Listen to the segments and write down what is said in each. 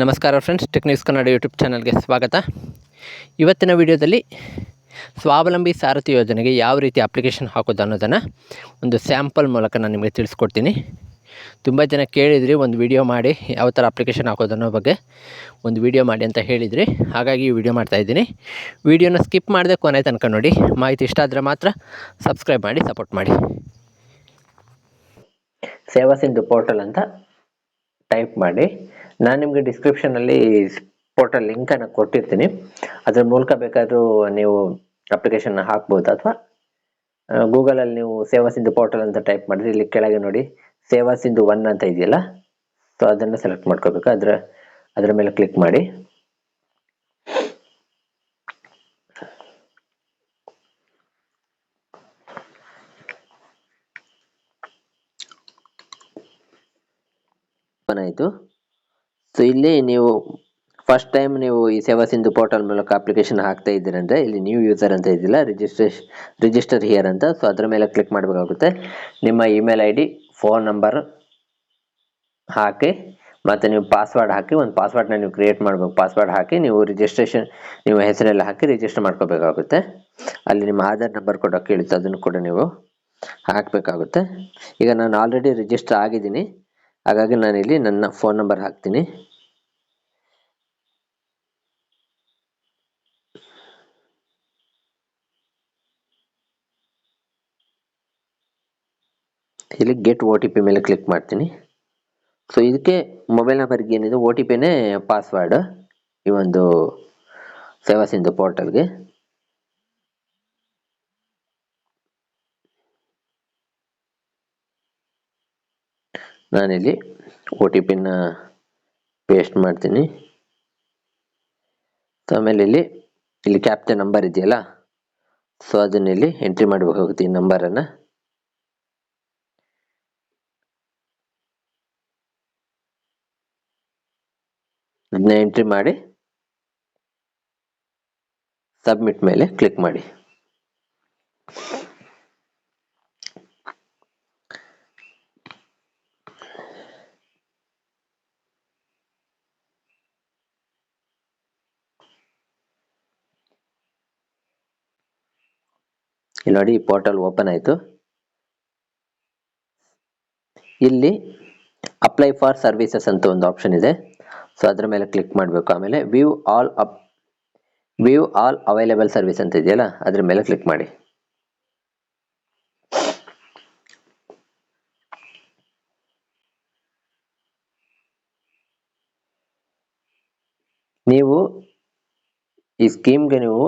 ನಮಸ್ಕಾರ friends, techniques Kannada YouTube ಚಾನಲ್ಗೆ ಸ್ವಾಗತ. ಇವತ್ತಿನ ವಿಡಿಯೋದಲ್ಲಿ ಸ್ವಾವಲಂಬಿ ಸಾರಥಿ ಯೋಜನೆಗೆ ಯಾವ ರೀತಿ ಅಪ್ಲಿಕೇಶನ್ ಹಾಕೋದು ಅನ್ನೋದನ್ನು ಒಂದು ಸ್ಯಾಂಪಲ್ ಮೂಲಕ ನಾನು ನಿಮಗೆ ತಿಳಿಸ್ಕೊಡ್ತೀನಿ. ತುಂಬ ಜನ ಕೇಳಿದ್ರಿ ಒಂದು ವಿಡಿಯೋ ಮಾಡಿ ಯಾವ ಥರ ಅಪ್ಲಿಕೇಶನ್ ಹಾಕೋದು ಅನ್ನೋ ಬಗ್ಗೆ ಒಂದು ವಿಡಿಯೋ ಮಾಡಿ ಅಂತ ಹೇಳಿದ್ರಿ. ಹಾಗಾಗಿ ಈ ವಿಡಿಯೋ ಮಾಡ್ತಾಯಿದ್ದೀನಿ. ವಿಡಿಯೋನ ಸ್ಕಿಪ್ ಮಾಡದೆ ಕೊನೆ ತನಕ ನೋಡಿ. ಮಾಹಿತಿ ಇಷ್ಟ ಆದರೆ ಮಾತ್ರ ಸಬ್ಸ್ಕ್ರೈಬ್ ಮಾಡಿ ಸಪೋರ್ಟ್ ಮಾಡಿ. ಸೇವಾ ಸಿಂಧು ಪೋರ್ಟಲ್ ಅಂತ ಟೈಪ್ ಮಾಡಿ. ನಾನು ನಿಮಗೆ ಡಿಸ್ಕ್ರಿಪ್ಷನಲ್ಲಿ ಪೋರ್ಟಲ್ ಲಿಂಕನ್ನು ಕೊಟ್ಟಿರ್ತೀನಿ. ಅದರ ಮೂಲಕ ಬೇಕಾದರೂ ನೀವು ಅಪ್ಲಿಕೇಶನ್ನ ಹಾಕ್ಬೋದು, ಅಥವಾ ಗೂಗಲಲ್ಲಿ ನೀವು ಸೇವಾ ಸಿಂಧು ಪೋರ್ಟಲ್ ಅಂತ ಟೈಪ್ ಮಾಡಿದ್ರೆ ಇಲ್ಲಿ ಕೆಳಗೆ ನೋಡಿ ಸೇವಾ ಸಿಂಧು 1 ಅಂತ ಇದೆಯಲ್ಲ, ಸೊ ಅದನ್ನು ಸೆಲೆಕ್ಟ್ ಮಾಡ್ಕೋಬೇಕು. ಅದರ ಮೇಲೆ ಕ್ಲಿಕ್ ಮಾಡಿ. ಆಯಿತು. ಸೊ ಇಲ್ಲಿ ನೀವು ಫಸ್ಟ್ ಟೈಮ್ ನೀವು ಈ ಸೇವಾ ಸಿಂಧು ಪೋರ್ಟಲ್ ಮೂಲಕ ಅಪ್ಲಿಕೇಶನ್ ಹಾಕ್ತಾ ಇದ್ದೀರಂದರೆ ಇಲ್ಲಿ ನ್ಯೂ ಯೂಸರ್ ಅಂತ ಇದೆಯಲ್ಲ, ರಿಜಿಸ್ಟರ್ ಹಿಯರ್ ಅಂತ, ಸೊ ಅದರ ಮೇಲೆ ಕ್ಲಿಕ್ ಮಾಡಬೇಕಾಗುತ್ತೆ. ನಿಮ್ಮ ಇಮೇಲ್ ID, ಫೋನ್ ನಂಬರ್ ಹಾಕಿ ಮತ್ತು ನೀವು ಪಾಸ್ವರ್ಡ್ ಹಾಕಿ, ಒಂದು ಪಾಸ್ವರ್ಡ್ನ ನೀವು ಕ್ರಿಯೇಟ್ ಮಾಡಬೇಕು. ಪಾಸ್ವರ್ಡ್ ಹಾಕಿ ನೀವು ನಿಮ್ಮ ಹೆಸರೆಲ್ಲ ಹಾಕಿ ರಿಜಿಸ್ಟರ್ ಮಾಡ್ಕೋಬೇಕಾಗುತ್ತೆ. ಅಲ್ಲಿ ನಿಮ್ಮ ಆಧಾರ್ ನಂಬರ್ ಕೂಡ ಕೇಳುತ್ತೆ, ಅದನ್ನು ಕೂಡ ನೀವು ಹಾಕಬೇಕಾಗುತ್ತೆ. ಈಗ ನಾನು ಆಲ್ರೆಡಿ ರಿಜಿಸ್ಟರ್ ಆಗಿದ್ದೀನಿ, ಹಾಗಾಗಿ ನಾನಿಲ್ಲಿ ನನ್ನ ಫೋನ್ ನಂಬರ್ ಹಾಕ್ತೀನಿ. ಇಲ್ಲಿ ಗೆಟ್ OTP ಮೇಲೆ ಕ್ಲಿಕ್ ಮಾಡ್ತೀನಿ. ಸೊ ಇದಕ್ಕೆ ಮೊಬೈಲ್ ನಂಬರ್ಗೆ ಏನಿದೆ OTPನೇ ಪಾಸ್ವರ್ಡ್ ಈ ಒಂದು ಸೇವಾ ಸಿಂಧು ಪೋರ್ಟಲ್ಗೆ. ನಾನಿಲ್ಲಿ OTPನ ಪೇಸ್ಟ್ ಮಾಡ್ತೀನಿ. ಸೊ ಆಮೇಲೆ ಇಲ್ಲಿ ಕ್ಯಾಪ್ಚರ್ ನಂಬರ್ ಇದೆಯಲ್ಲ, ಸೊ ಅದನ್ನ ಇಲ್ಲಿ ಎಂಟ್ರಿ ಮಾಡಬೇಕಾಗುತ್ತೆ. ಈ ನಂಬರನ್ನು ಅದನ್ನ ಎಂಟ್ರಿ ಮಾಡಿ ಸಬ್ಮಿಟ್ ಮೇಲೆ ಕ್ಲಿಕ್ ಮಾಡಿ. ಇಲ್ಲಿ ನೋಡಿ, ಈ ಪೋರ್ಟಲ್ ಓಪನ್ ಆಯಿತು. ಇಲ್ಲಿ ಅಪ್ಲೈ ಫಾರ್ ಸರ್ವಿಸಸ್ ಅಂತ ಒಂದು ಆಪ್ಷನ್ ಇದೆ, ಸೊ ಅದರ ಮೇಲೆ ಕ್ಲಿಕ್ ಮಾಡಬೇಕು. ಆಮೇಲೆ ವ್ಯೂ ಆಲ್ ಅವೈಲೇಬಲ್ ಸರ್ವಿಸ್ ಅಂತ ಇದೆಯಲ್ಲ, ಅದರ ಮೇಲೆ ಕ್ಲಿಕ್ ಮಾಡಿ. ನೀವು ಈ ಸ್ಕೀಮ್ಗೆ ನೀವು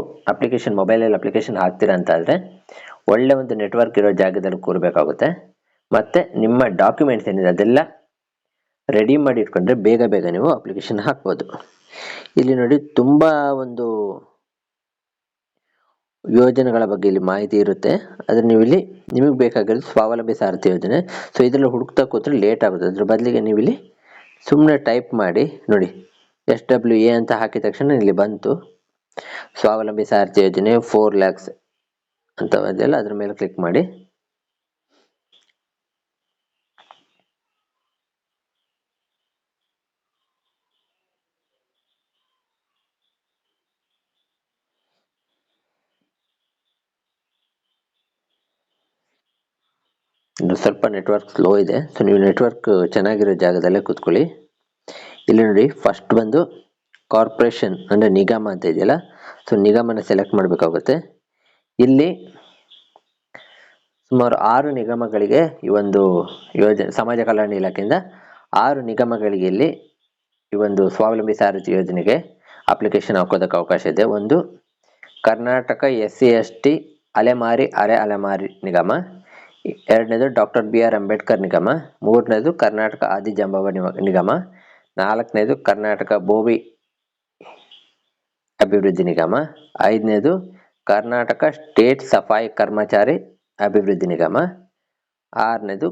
ಮೊಬೈಲಲ್ಲಿ ಅಪ್ಲಿಕೇಶನ್ ಹಾಕ್ತೀರಾ ಅಂತ ಆದರೆ ಒಳ್ಳೆ ಒಂದು ನೆಟ್ವರ್ಕ್ ಇರೋ ಜಾಗದಲ್ಲಿ ಕೂರಬೇಕಾಗುತ್ತೆ. ಮತ್ತು ನಿಮ್ಮ ಡಾಕ್ಯುಮೆಂಟ್ಸ್ ಏನಿದೆ ಅದೆಲ್ಲ ರೆಡಿ ಮಾಡಿ ಇಟ್ಕೊಂಡ್ರೆ ಬೇಗ ನೀವು ಅಪ್ಲಿಕೇಶನ್ ಹಾಕ್ಬೋದು. ಇಲ್ಲಿ ನೋಡಿ, ತುಂಬ ಒಂದು ಯೋಜನೆಗಳ ಬಗ್ಗೆ ಇಲ್ಲಿ ಮಾಹಿತಿ ಇರುತ್ತೆ. ಆದರೆ ನೀವು ಇಲ್ಲಿ ನಿಮಗೆ ಬೇಕಾಗಿರೋದು ಸ್ವಾವಲಂಬಿ ಸಾರಥಿ ಯೋಜನೆ. ಸೊ ಇದರಲ್ಲಿ ಹುಡುಕ್ತಾ ಕೂತ್ರೆ ಲೇಟ್ ಆಗುತ್ತೆ. ಅದ್ರ ಬದಲಿಗೆ ನೀವು ಇಲ್ಲಿ ಸುಮ್ಮನೆ ಟೈಪ್ ಮಾಡಿ ನೋಡಿ, SWA ಅಂತ ಹಾಕಿದ ತಕ್ಷಣ ಇಲ್ಲಿ ಬಂತು ಸ್ವಾವಲಂಬಿ ಸಾರಥಿ ಯೋಜನೆ 4 lakhs ಅಂತ ಇದೆಯಲ್ಲ, ಅದ್ರ ಮೇಲೆ ಕ್ಲಿಕ್ ಮಾಡಿ. ಸ್ವಲ್ಪ ನೆಟ್ವರ್ಕ್ ಸ್ಲೋ ಇದೆ, ಸೊ ನೀವು ನೆಟ್ವರ್ಕ್ ಚೆನ್ನಾಗಿರೋ ಜಾಗದಲ್ಲೇ ಕೂತ್ಕೊಳ್ಳಿ. ಇಲ್ಲಿ ನೋಡಿ, ಫಸ್ಟ್ ಬಂದು ಕಾರ್ಪೊರೇಷನ್ ಅಂದರೆ ನಿಗಮ ಅಂತ ಇದೆಯಲ್ಲ, ಸೊ ನಿಗಮನ ಸೆಲೆಕ್ಟ್ ಮಾಡಬೇಕಾಗುತ್ತೆ. ಇಲ್ಲಿ ಸುಮಾರು 6 ನಿಗಮಗಳಿಗೆ ಈ ಒಂದು ಯೋಜನೆ, ಸಮಾಜ ಕಲ್ಯಾಣ ಇಲಾಖೆಯಿಂದ 6 ನಿಗಮಗಳಿಗೆ ಇಲ್ಲಿ ಈ ಒಂದು ಸ್ವಾವಲಂಬಿ ಸಾರಥಿ ಯೋಜನೆಗೆ ಅಪ್ಲಿಕೇಶನ್ ಹಾಕೋದಕ್ಕೆ ಅವಕಾಶ ಇದೆ. ಒಂದು ಕರ್ನಾಟಕ SC/ST ಅಲೆಮಾರಿ ಅರೆ ಅಲೆಮಾರಿ ನಿಗಮ, ಎರಡನೇದು Dr. BR ಅಂಬೇಡ್ಕರ್ ನಿಗಮ, ಮೂರನೇದು ಕರ್ನಾಟಕ ಆದಿಜಾಂಬವ ನಿಗಮ, ನಾಲ್ಕನೇದು ಕರ್ನಾಟಕ ಬೋವಿ ಅಭಿವೃದ್ಧಿ ನಿಗಮ, ಐದನೇದು ಕರ್ನಾಟಕ ಸ್ಟೇಟ್ ಸಫಾಯಿ ಕರ್ಮಚಾರಿ ಅಭಿವೃದ್ಧಿ ನಿಗಮ, ಆರನೇದು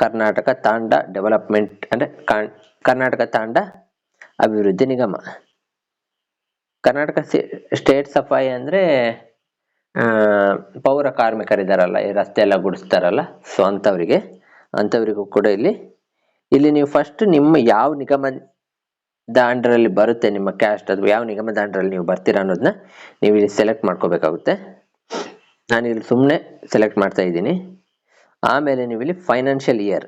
ಕರ್ನಾಟಕ ತಾಂಡ ಡೆವಲಪ್ಮೆಂಟ್ ಅಂದರೆ ಕರ್ನಾಟಕ ತಾಂಡ ಅಭಿವೃದ್ಧಿ ನಿಗಮ. ಕರ್ನಾಟಕ ಸ್ಟೇಟ್ ಸಫಾಯಿ ಅಂದರೆ ಪೌರ ಕಾರ್ಮಿಕರಿದ್ದಾರಲ್ಲ, ಈ ರಸ್ತೆ ಎಲ್ಲ ಗುಡಿಸ್ತಾರಲ್ಲ, ಸೊ ಅಂಥವರಿಗೂ ಕೂಡ ಇಲ್ಲಿ ನೀವು ಫಸ್ಟ್ ನಿಮ್ಮ ಯಾವ ದ ಅಂಡರಲ್ಲಿ ಬರುತ್ತೆ ನಿಮ್ಮ ಕ್ಯಾಸ್ಟ್, ಅದು ಯಾವ ನಿಗಮದ ಅಂಡರಲ್ಲಿ ನೀವು ಬರ್ತೀರಾ ಅನ್ನೋದನ್ನ ನೀವು ಇಲ್ಲಿ ಸೆಲೆಕ್ಟ್ ಮಾಡ್ಕೋಬೇಕಾಗುತ್ತೆ. ನಾನು ಇಲ್ಲಿ ಸುಮ್ಮನೆ ಸೆಲೆಕ್ಟ್ ಮಾಡ್ತಾ ಇದ್ದೀನಿ. ಆಮೇಲೆ ನೀವು ಇಲ್ಲಿ ಫೈನಾನ್ಷಿಯಲ್ ಇಯರ್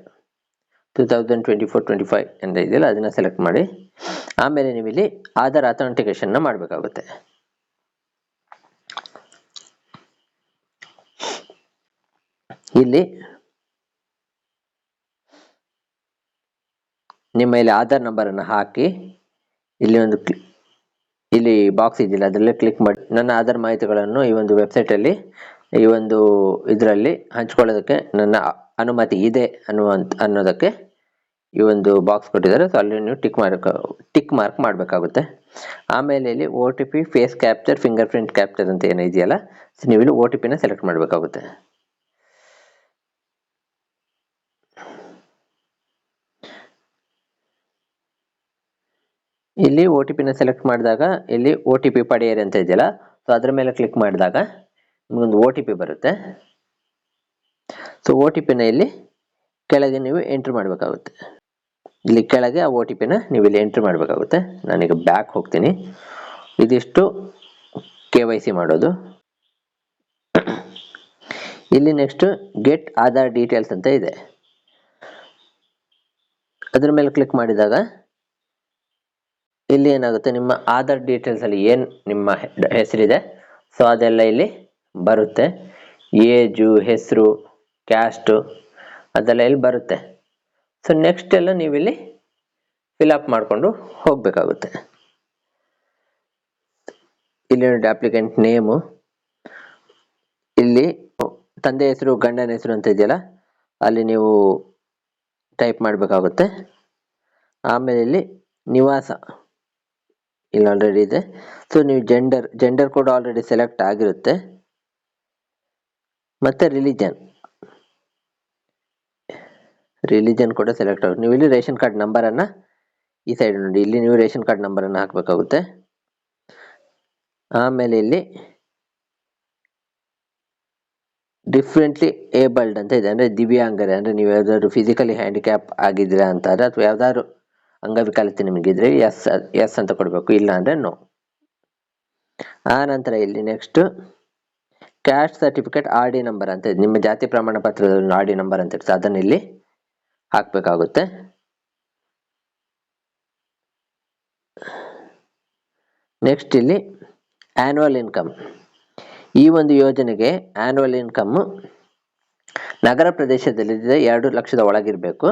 2024-25 ಅಂತ ಇದೆಯಲ್ಲ ಅದನ್ನು ಸೆಲೆಕ್ಟ್ ಮಾಡಿ. ಆಮೇಲೆ ನೀವು ಇಲ್ಲಿ ಆಧಾರ್ ಅಥೆಂಟಿಕೇಶನ್ನ ಮಾಡಬೇಕಾಗುತ್ತೆ. ಇಲ್ಲಿ ನಿಮ್ಮ ಇಲ್ಲಿ ಆಧಾರ್ ನಂಬರನ್ನು ಹಾಕಿ ಇಲ್ಲಿ ಒಂದು ಇಲ್ಲಿ ಬಾಕ್ಸ್ ಇದೆಯಲ್ಲ ಅದರಲ್ಲೇ ಕ್ಲಿಕ್ ಮಾಡಿ ನನ್ನ ಆಧಾರ್ ಮಾಹಿತಿಗಳನ್ನು ಈ ಒಂದು ವೆಬ್ಸೈಟಲ್ಲಿ ಈ ಒಂದು ಇದರಲ್ಲಿ ಹಂಚ್ಕೊಳ್ಳೋದಕ್ಕೆ ನನ್ನ ಅನುಮತಿ ಇದೆ ಅನ್ನೋದಕ್ಕೆ ಈ ಒಂದು ಬಾಕ್ಸ್ ಕೊಟ್ಟಿದ್ದಾರೆ. ಸೊ ಅಲ್ಲಿ ನೀವು ಟಿಕ್ ಮಾರ್ಕ್ ಮಾಡಬೇಕಾಗುತ್ತೆ. ಆಮೇಲೆ ಇಲ್ಲಿ OTP, face capture, fingerprint capture ಅಂತ ಏನೋ ಇದೆಯಲ್ಲ, ಸೊ ನೀವು ಇಲ್ಲಿ OTPನ ಸೆಲೆಕ್ಟ್ ಮಾಡಬೇಕಾಗುತ್ತೆ. ಇಲ್ಲಿ OTPನ ಸೆಲೆಕ್ಟ್ ಮಾಡಿದಾಗ ಇಲ್ಲಿ OTP ಪಡೆಯಿರಿ ಅಂತ ಇದೆಯಲ್ಲ, ಸೊ ಅದರ ಮೇಲೆ ಕ್ಲಿಕ್ ಮಾಡಿದಾಗ ನಿಮಗೊಂದು OTP ಬರುತ್ತೆ. ಸೊ OTPನ ಇಲ್ಲಿ ಕೆಳಗೆ ನೀವು ಎಂಟ್ರಿ ಮಾಡಬೇಕಾಗುತ್ತೆ. ಇಲ್ಲಿ ಕೆಳಗೆ ಆ OTPನ ನೀವು ಇಲ್ಲಿ ಎಂಟ್ರಿ ಮಾಡಬೇಕಾಗುತ್ತೆ. ನಾನೀಗ ಬ್ಯಾಕ್ ಹೋಗ್ತೀನಿ. ಇದಿಷ್ಟು KYC ಮಾಡೋದು. ಇಲ್ಲಿ ನೆಕ್ಸ್ಟ್ ಗೆಟ್ ಆಧಾರ್ ಡೀಟೇಲ್ಸ್ ಅಂತ ಇದೆ, ಅದ್ರ ಮೇಲೆ ಕ್ಲಿಕ್ ಮಾಡಿದಾಗ ಇಲ್ಲಿ ಏನಾಗುತ್ತೆ, ನಿಮ್ಮ ಆಧಾರ್ ಡೀಟೇಲ್ಸ್ ಅಲ್ಲಿ ಏನು ನಿಮ್ಮ ಹೆಸರಿದೆ ಸೊ ಅದೆಲ್ಲ ಇಲ್ಲಿ ಬರುತ್ತೆ. ಏಜು, ಹೆಸರು, ಕ್ಯಾಸ್ಟು ಅದೆಲ್ಲ ಇಲ್ಲಿ ಬರುತ್ತೆ. ಸೊ ನೆಕ್ಸ್ಟ್ ಎಲ್ಲ ನೀವಿಲ್ಲಿ ಫಿಲ್ಅಪ್ ಮಾಡಿಕೊಂಡು ಹೋಗಬೇಕಾಗುತ್ತೆ. ಇಲ್ಲಿ ನೋಡಿ ಅಪ್ಲಿಕೆಂಟ್ ನೇಮು, ಇಲ್ಲಿ ತಂದೆ ಹೆಸರು, ಗಂಡನ ಹೆಸರು ಅಂತ ಇದೆಯಲ್ಲ ಅಲ್ಲಿ ನೀವು ಟೈಪ್ ಮಾಡಬೇಕಾಗುತ್ತೆ. ಆಮೇಲೆ ಇಲ್ಲಿ ನಿವಾಸ ಇಲ್ಲಿ ಆಲ್ರೆಡಿ ಇದೆ. ಸೊ ನೀವು ಜೆಂಡರ್ ಕೂಡ ಆಲ್ರೆಡಿ ಸೆಲೆಕ್ಟ್ ಆಗಿರುತ್ತೆ. ಮತ್ತೆ ರಿಲಿಜನ್ ಕೂಡ ಸೆಲೆಕ್ಟ್ ಆಗುತ್ತೆ. ನೀವು ಇಲ್ಲಿ ರೇಷನ್ ಕಾರ್ಡ್ ನಂಬರನ್ನು ಈ ಸೈಡ್ ನೋಡಿ, ಇಲ್ಲಿ ನೀವು ರೇಷನ್ ಕಾರ್ಡ್ ನಂಬರನ್ನು ಹಾಕಬೇಕಾಗುತ್ತೆ. ಆಮೇಲೆ ಇಲ್ಲಿ ಡಿಫ್ರೆಂಟ್ಲಿ ಏಬಲ್ಡ್ ಅಂತ ಇದೆ, ಅಂದರೆ ದಿವ್ಯಾಂಗರೇ, ಅಂದರೆ ನೀವು ಯಾವ್ದಾದ್ರು ಫಿಸಿಕಲಿ ಹ್ಯಾಂಡಿಕ್ಯಾಪ್ ಆಗಿದ್ದೀರಾ ಅಂತಾರೆ ಅಥವಾ ಯಾವ್ದಾದ್ರು ಅಂಗವಿಕಲತೆ ನಿಮಗಿದ್ರೆ ಎಸ್ ಅಂತ ಕೊಡಬೇಕು, ಇಲ್ಲ ಅಂದರೆ ನೋ. ಆ ನಂತರ ಇಲ್ಲಿ next caste certificate RD number ಅಂತ ಇದೆ, ನಿಮ್ಮ ಜಾತಿ ಪ್ರಮಾಣ ಪತ್ರದ RD ನಂಬರ್ ಅಂತ ಇರ್ತದೆ, ಅದನ್ನು ಇಲ್ಲಿ ಹಾಕಬೇಕಾಗುತ್ತೆ. ನೆಕ್ಸ್ಟ್ ಇಲ್ಲಿ ಆ್ಯನ್ಯುವಲ್ ಇನ್ಕಮ್, ಈ ಒಂದು ಯೋಜನೆಗೆ ಆ್ಯನ್ಯುವಲ್ ಇನ್ಕಮ್ ನಗರ ಪ್ರದೇಶದಲ್ಲಿದ್ದರೆ 2 ಲಕ್ಷದ ಒಳಗಿರಬೇಕು,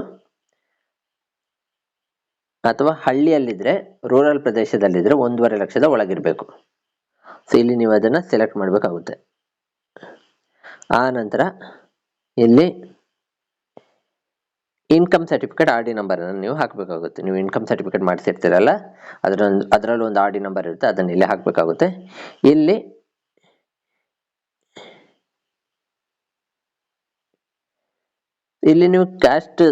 ಅಥವಾ ಹಳ್ಳಿಯಲ್ಲಿದ್ದರೆ ರೂರಲ್ ಪ್ರದೇಶದಲ್ಲಿದ್ದರೆ 1.5 ಲಕ್ಷದ ಒಳಗಿರಬೇಕು. ಸೊ ಇಲ್ಲಿ ನೀವು ಅದನ್ನು ಸೆಲೆಕ್ಟ್ ಮಾಡಬೇಕಾಗುತ್ತೆ. ಆ ನಂತರ ಇಲ್ಲಿ ಇನ್ಕಮ್ ಸರ್ಟಿಫಿಕೇಟ್ RD ನಂಬರನ್ನು ನೀವು ಹಾಕಬೇಕಾಗುತ್ತೆ. ನೀವು ಇನ್ಕಮ್ ಸರ್ಟಿಫಿಕೇಟ್ ಮಾಡಿಸಿರ್ತೀರಲ್ಲ ಅದರಲ್ಲಿ ಒಂದು RD ನಂಬರ್ ಇರುತ್ತೆ, ಅದನ್ನು ಇಲ್ಲಿ ಹಾಕಬೇಕಾಗುತ್ತೆ. ಇಲ್ಲಿ ನೀವು ಕ್ಯಾಸ್ಟ್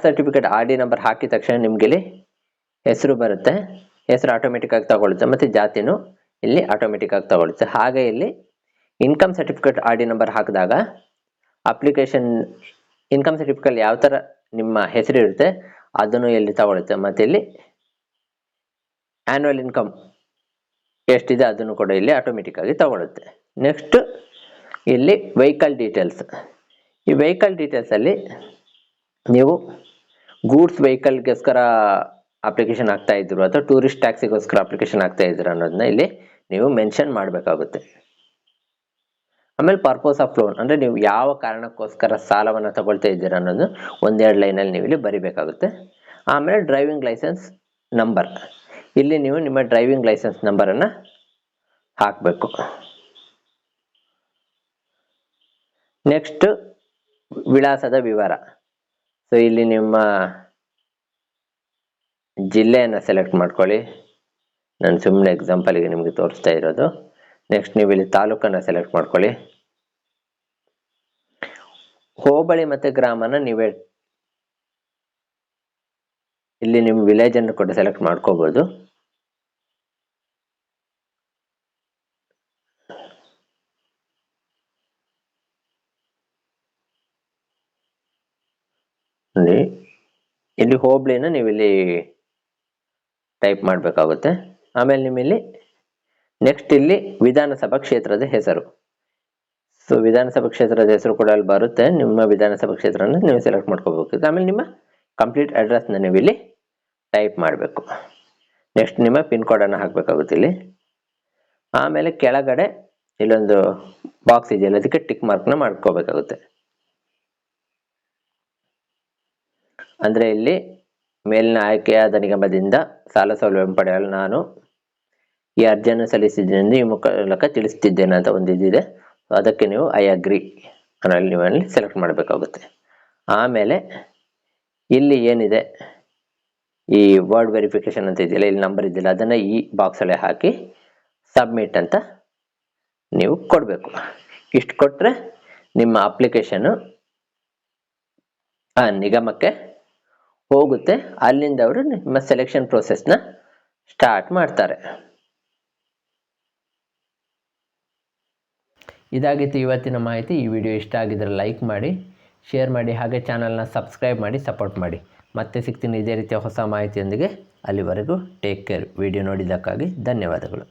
ಸರ್ಟಿಫಿಕೇಟ್ RD ನಂಬರ್ ಹಾಕಿದ ತಕ್ಷಣ ನಿಮ್ಗೆ ಇಲ್ಲಿ ಹೆಸರು ಬರುತ್ತೆ, ಹೆಸರು ಆಟೋಮೆಟಿಕ್ ಆಗಿ ತಗೊಳುತ್ತೆ, ಮತ್ತು ಜಾತಿನೂ ಇಲ್ಲಿ ಆಟೋಮೆಟಿಕ್ ಆಗಿ ತಗೊಳುತ್ತೆ. ಹಾಗೆ ಇಲ್ಲಿ ಇನ್ಕಮ್ ಸರ್ಟಿಫಿಕೇಟ್ RD ನಂಬರ್ ಹಾಕಿದಾಗ ಅಪ್ಲಿಕೇಶನ್ ಇನ್ಕಮ್ ಸರ್ಟಿಫಿಕೇಟ್ ಯಾವ ಥರ ನಿಮ್ಮ ಹೆಸರು ಇರುತ್ತೆ ಅದನ್ನು ಇಲ್ಲಿ ತಗೊಳುತ್ತೆ, ಮತ್ತು ಇಲ್ಲಿ ಆ್ಯನ್ಯುವಲ್ ಇನ್ಕಮ್ ಎಷ್ಟಿದೆ ಅದನ್ನು ಕೂಡ ಇಲ್ಲಿ ಆಟೋಮೆಟಿಕ್ ಆಗಿ ತಗೊಳುತ್ತೆ. ನೆಕ್ಸ್ಟ್ ಇಲ್ಲಿ ವೆಹಿಕಲ್ ಡೀಟೇಲ್ಸ್, ಈ ವೆಹಿಕಲ್ ಡೀಟೇಲ್ಸಲ್ಲಿ ನೀವು ಗೂಡ್ಸ್ ವೆಹಿಕಲ್ಗೋಸ್ಕರ ಅಪ್ಲಿಕೇಶನ್ ಆಗ್ತಾ ಇದ್ರು ಅಥವಾ ಟೂರಿಸ್ಟ್ ಟ್ಯಾಕ್ಸಿಗೋಸ್ಕರ ಅಪ್ಲಿಕೇಶನ್ ಆಗ್ತಾ ಇದ್ರು ಅನ್ನೋದನ್ನ ಇಲ್ಲಿ ನೀವು ಮೆನ್ಷನ್ ಮಾಡಬೇಕಾಗುತ್ತೆ. ಆಮೇಲೆ ಪರ್ಪಸ್ ಆಫ್ ಲೋನ್, ಅಂದರೆ ನೀವು ಯಾವ ಕಾರಣಕ್ಕೋಸ್ಕರ ಸಾಲವನ್ನು ತಗೊಳ್ತಾ ಇದ್ದೀರಾ ಅನ್ನೋದು 1-2 ಲೈನಲ್ಲಿ ನೀವು ಇಲ್ಲಿ ಬರಿಬೇಕಾಗುತ್ತೆ. ಆಮೇಲೆ ಡ್ರೈವಿಂಗ್ ಲೈಸೆನ್ಸ್ ನಂಬರ್, ಇಲ್ಲಿ ನೀವು ನಿಮ್ಮ ಡ್ರೈವಿಂಗ್ ಲೈಸೆನ್ಸ್ ನಂಬರನ್ನು ಹಾಕಬೇಕು. ನೆಕ್ಸ್ಟ್ ವಿಳಾಸದ ವಿವರ, ಸೊ ಇಲ್ಲಿ ನಿಮ್ಮ ಜಿಲ್ಲೆಯನ್ನು ಸೆಲೆಕ್ಟ್ ಮಾಡ್ಕೊಳ್ಳಿ, ನಾನು ಸುಮ್ಮನೆ ಎಕ್ಸಾಂಪಲಿಗೆ ನಿಮಗೆ ತೋರಿಸ್ತಾ ಇರೋದು. ನೆಕ್ಸ್ಟ್ ನೀವು ಇಲ್ಲಿ ತಾಲೂಕನ್ನು ಸೆಲೆಕ್ಟ್ ಮಾಡ್ಕೊಳ್ಳಿ. ಹೋಬಳಿ ಮತ್ತು ಗ್ರಾಮನ ನೀವೇ ಇಲ್ಲಿ ನಿಮ್ಮ ವಿಲೇಜನ್ನು ಕೂಡ ಸೆಲೆಕ್ಟ್ ಮಾಡ್ಕೋಬೋದು. ಇಲ್ಲಿ ಹೋಬಳಿನ ನೀವು ಇಲ್ಲಿ ಟೈಪ್ ಮಾಡಬೇಕಾಗುತ್ತೆ. ಆಮೇಲೆ ನಿಮ್ಮಲ್ಲಿ ನೆಕ್ಸ್ಟ್ ಇಲ್ಲಿ ವಿಧಾನಸಭಾ ಕ್ಷೇತ್ರದ ಹೆಸರು. ಸೊ ವಿಧಾನಸಭಾ ಕ್ಷೇತ್ರದ ಹೆಸರು ಕೂಡ ಅಲ್ಲಿ ಬರುತ್ತೆ. ನಿಮ್ಮ ವಿಧಾನಸಭಾ ಕ್ಷೇತ್ರನ ನೀವು ಸೆಲೆಕ್ಟ್ ಮಾಡ್ಕೋಬೇಕು. ಆಮೇಲೆ ನಿಮ್ಮ ಕಂಪ್ಲೀಟ್ ಅಡ್ರೆಸ್ನ ನೀವು ಇಲ್ಲಿ ಟೈಪ್ ಮಾಡಬೇಕು. ನೆಕ್ಸ್ಟ್ ನಿಮ್ಮ ಪಿನ್ ಕೋಡನ್ನು ಹಾಕಬೇಕಾಗುತ್ತೆ ಇಲ್ಲಿ. ಆಮೇಲೆ ಕೆಳಗಡೆ ಇಲ್ಲೊಂದು ಬಾಕ್ಸ್ ಇದೆಯಲ್ಲ, ಅದಕ್ಕೆ ಟಿಕ್ ಮಾರ್ಕ್ನ ಮಾಡ್ಕೋಬೇಕಾಗುತ್ತೆ. ಅಂದರೆ ಇಲ್ಲಿ ಮೇಲಿನ ಆಯ್ಕೆಯಾದ ನಿಗಮದಿಂದ ಸಾಲ ಸೌಲಭ್ಯ ಪಡೆಯಲು ನಾನು ಈ ಅರ್ಜಿಯನ್ನು ಸಲ್ಲಿಸಿದ್ದೇನೆ ಈ ಮೂಲಕ ತಿಳಿಸ್ತಿದ್ದೇನೆ ಅಂತ ಒಂದು ಇದಿದೆ. ಅದಕ್ಕೆ ನೀವು ಐ ಅಗ್ರಿ ಅನ್ನೋಲ್ಲಿ ನೀವು ಅಲ್ಲಿ ಸೆಲೆಕ್ಟ್ ಮಾಡಬೇಕಾಗುತ್ತೆ. ಆಮೇಲೆ ಇಲ್ಲಿ ಏನಿದೆ ಈ ವರ್ಡ್ ವೆರಿಫಿಕೇಶನ್ ಅಂತ ಇದೆಯಲ್ಲ, ಇಲ್ಲಿ ನಂಬರ್ ಇದೆಯಲ್ಲ, ಅದನ್ನು ಈ ಬಾಕ್ಸಲ್ಲೇ ಹಾಕಿ ಸಬ್ಮಿಟ್ ಅಂತ ನೀವು ಕೊಡಬೇಕು. ಇಷ್ಟು ಕೊಟ್ಟರೆ ನಿಮ್ಮ ಅಪ್ಲಿಕೇಶನ್ನು ಆ ನಿಗಮಕ್ಕೆ ಹೋಗುತ್ತೆ. ಅಲ್ಲಿಂದ ಅವರು ನಿಮ್ಮ ಸೆಲೆಕ್ಷನ್ ಪ್ರೋಸೆಸ್ನ ಸ್ಟಾರ್ಟ್ ಮಾಡ್ತಾರೆ. ಇದಾಗಿತ್ತು ಇವತ್ತಿನ ಮಾಹಿತಿ. ಈ ವಿಡಿಯೋ ಇಷ್ಟ ಆಗಿದ್ದರೆ ಲೈಕ್ ಮಾಡಿ, ಶೇರ್ ಮಾಡಿ, ಹಾಗೆ ಚಾನಲ್ನ ಸಬ್ಸ್ಕ್ರೈಬ್ ಮಾಡಿ ಸಪೋರ್ಟ್ ಮಾಡಿ. ಮತ್ತೆ ಸಿಗ್ತೀನಿ ಇದೇ ರೀತಿಯ ಹೊಸ ಮಾಹಿತಿಯೊಂದಿಗೆ. ಅಲ್ಲಿವರೆಗೂ ಟೇಕ್ ಕೇರ್. ವಿಡಿಯೋ ನೋಡಿದ್ದಕ್ಕಾಗಿ ಧನ್ಯವಾದಗಳು.